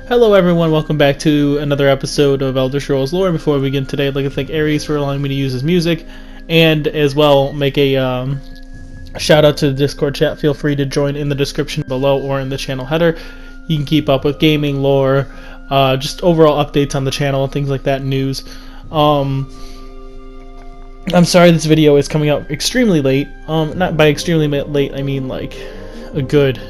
Hello everyone, welcome back to another episode of Elder Scrolls Lore. Before we begin today, I'd like to thank Ares for allowing me to use his music, and as well make a shout out to the Discord chat. Feel free to join in the description below or in the channel header. You can keep up with gaming, lore, just overall updates on the channel, things like that, news. I'm sorry this video is coming out extremely late. Not by extremely late, I mean like a good...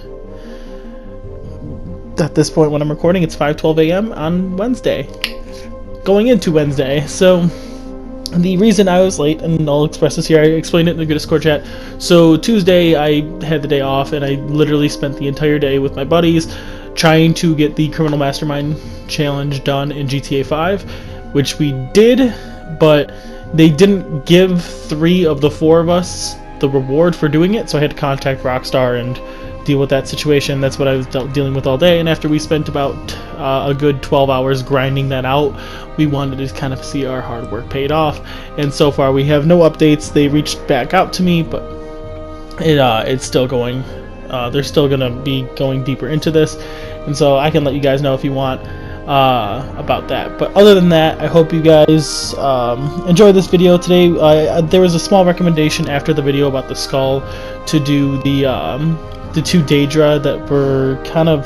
At this point when I'm recording, it's 5:12 a.m. on Wednesday. Going into Wednesday. So, the reason I was late, and I'll express this here, I explained it in the Discord chat. So, Tuesday, I had the day off, and I literally spent the entire day with my buddies trying to get the Criminal Mastermind Challenge done in GTA 5, which we did, but they didn't give 3 of the 4 of us the reward for doing it, so I had to contact Rockstar and deal with that situation. That's what I was dealing with all day, and after we spent about a good 12 hours grinding that out, we wanted to kind of see our hard work paid off, and so far we have no updates. They reached back out to me, but it's still going. They're still gonna be going deeper into this, and so I can let you guys know if you want about that. But other than that, I hope you guys enjoy this video today. There was a small recommendation after the video about the Skaal to do the 2 Daedra that were kind of...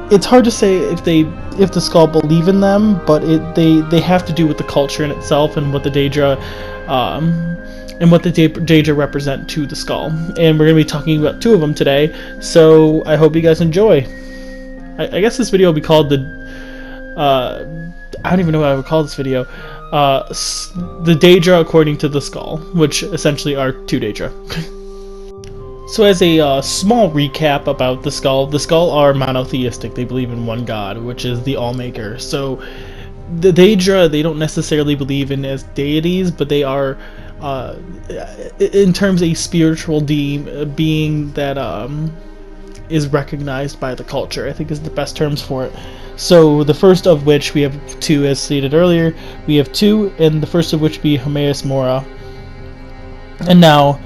It's hard to say if the Skaal believe in them, but they have to do with the culture in itself and what the Daedra represent to the Skaal. And we're going to be talking about 2 of them today, so I hope you guys enjoy. I guess this video will be called the... I don't even know what I would call this video. The Daedra according to the Skaal, which essentially are 2 Daedra. So as a small recap about the Skaal are monotheistic. They believe in one god, which is the Allmaker. So the Daedra, they don't necessarily believe in as deities, but they are, in terms of a spiritual being that is recognized by the culture, I think is the best terms for it. So the first of which we have 2, as stated earlier. We have 2, and the first of which be Hermaeus Mora. And now,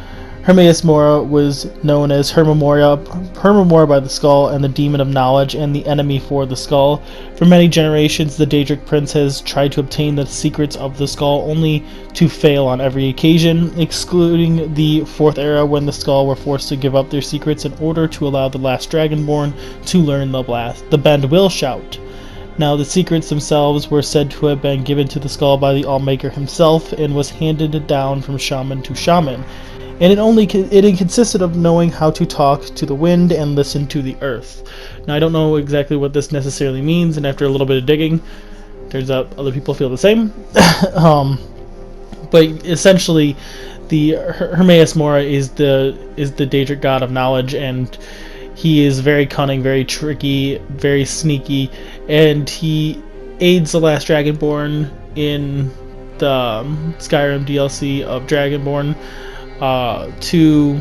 Hermaeus Mora was known as Hermamora by the Skaal, and the demon of knowledge, and the enemy for the Skaal. For many generations, the Daedric prince has tried to obtain the secrets of the Skaal, only to fail on every occasion, excluding the 4th era when the Skaal were forced to give up their secrets in order to allow the last Dragonborn to learn the Bend Will Shout. Now, the secrets themselves were said to have been given to the Skaal by the Allmaker himself, and was handed down from shaman to shaman. And it consisted of knowing how to talk to the wind and listen to the earth. Now, I don't know exactly what this necessarily means, and after a little bit of digging, turns out other people feel the same. But essentially, the Hermaeus Mora is the Daedric god of knowledge, and he is very cunning, very tricky, very sneaky, and he aids the last Dragonborn in the Skyrim DLC of Dragonborn. To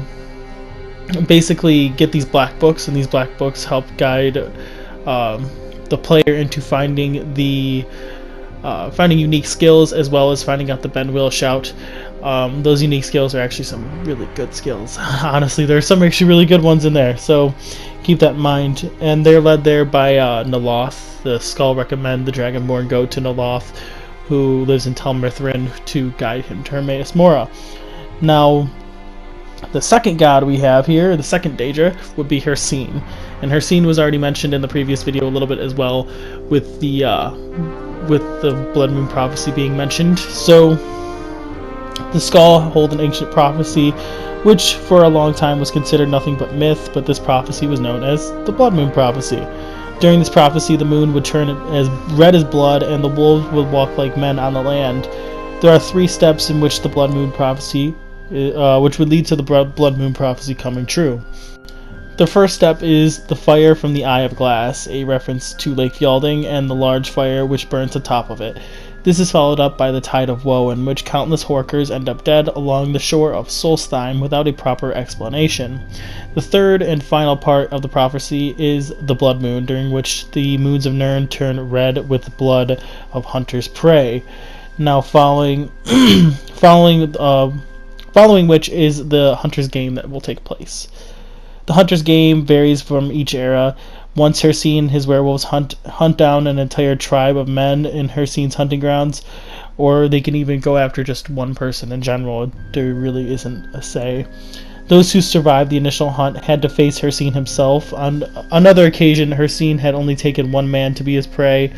basically get these black books, and these black books help guide the player into finding unique skills, as well as finding out the Bend Will Shout. Those unique skills are actually some really good skills. Honestly, there are some actually really good ones in there, so keep that in mind. And they're led there by Noloth. The Skaal recommend the Dragonborn go to Noloth, who lives in Tel Mithrin, to guide him to Hermaeus Mora. Now, the second god we have here, the second Daedra, would be Hircine. And Hircine was already mentioned in the previous video a little bit as well, with the Blood Moon prophecy being mentioned. So, the Skaal hold an ancient prophecy, which for a long time was considered nothing but myth, but this prophecy was known as the Blood Moon prophecy. During this prophecy, the moon would turn as red as blood, and the wolves would walk like men on the land. There are 3 steps in which the Blood Moon prophecy, which would lead to the Blood Moon prophecy coming true. The first step is the fire from the Eye of Glass, a reference to Lake Yalding and the large fire which burns atop of it. This is followed up by the Tide of Woe, in which countless Horkers end up dead along the shore of Solstheim without a proper explanation. The third and final part of the prophecy is the Blood Moon, during which the moons of Nirn turn red with the blood of hunters' prey. Now, following which is the Hunter's Game that will take place. The Hunter's Game varies from each era, Once Hircine, his werewolves hunt down an entire tribe of men in Hircine's hunting grounds, or they can even go after just one person in general. There really isn't a say. Those who survived the initial hunt had to face Hircine himself. On another occasion, Hircine had only taken one man to be his prey,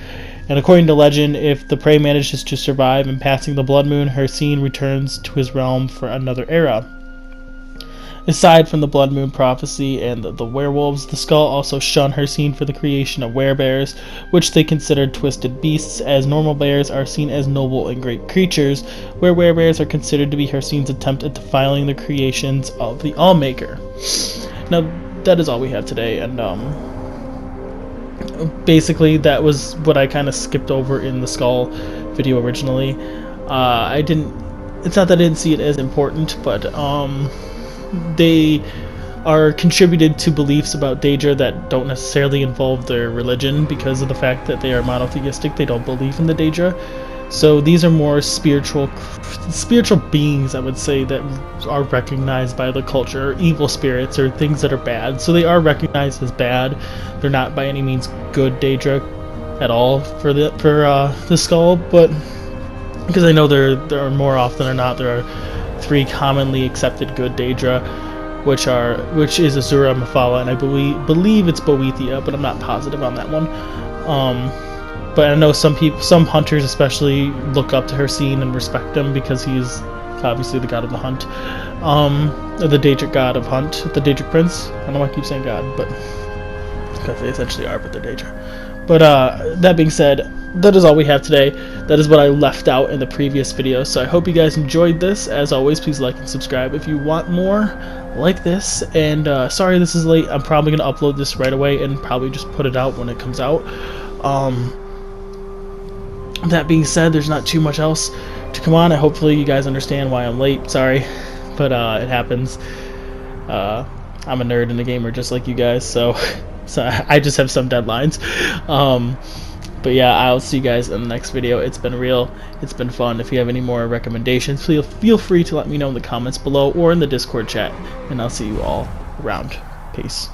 and according to legend, if the prey manages to survive in passing the blood moon, Hircine returns to his realm for another era. Aside from the blood moon prophecy and the werewolves, the Skaal also shun Hircine for the creation of werebears, which they considered twisted beasts, as normal bears are seen as noble and great creatures, where werebears are considered to be Hircine's attempt at defiling the creations of the Allmaker. Now, that is all we have today, and basically that was what I kind of skipped over in the Skaal video originally. It's not that I didn't see it as important, but they are contributed to beliefs about Daedra that don't necessarily involve their religion because of the fact that they are monotheistic. They don't believe in the Daedra. So these are more spiritual beings, I would say, that are recognized by the culture, or evil spirits, or things that are bad. So they are recognized as bad. They're not by any means good Daedra at all for the Skaal, but because I know there are more often than not, there are 3 commonly accepted good Daedra, which is Azura, Mephala, and I believe it's Boethia, but I'm not positive on that one. But I know some hunters especially look up to Hircine and respect him because he's obviously the god of the hunt, the Daedric god of hunt, the Daedric prince. I don't know why I keep saying god, but because they essentially are, but they're Daedra. But that being said, that is all we have today. That is what I left out in the previous video. So I hope you guys enjoyed this. As always, please like and subscribe if you want more like this. And sorry this is late. I'm probably going to upload this right away and probably just put it out when it comes out. That being said, there's not too much else to come on. Hopefully you guys understand why I'm late. Sorry, but it happens. I'm a nerd and a gamer just like you guys, so I just have some deadlines. But yeah, I'll see you guys in the next video. It's been real. It's been fun. If you have any more recommendations, feel free to let me know in the comments below or in the Discord chat, and I'll see you all around. Peace.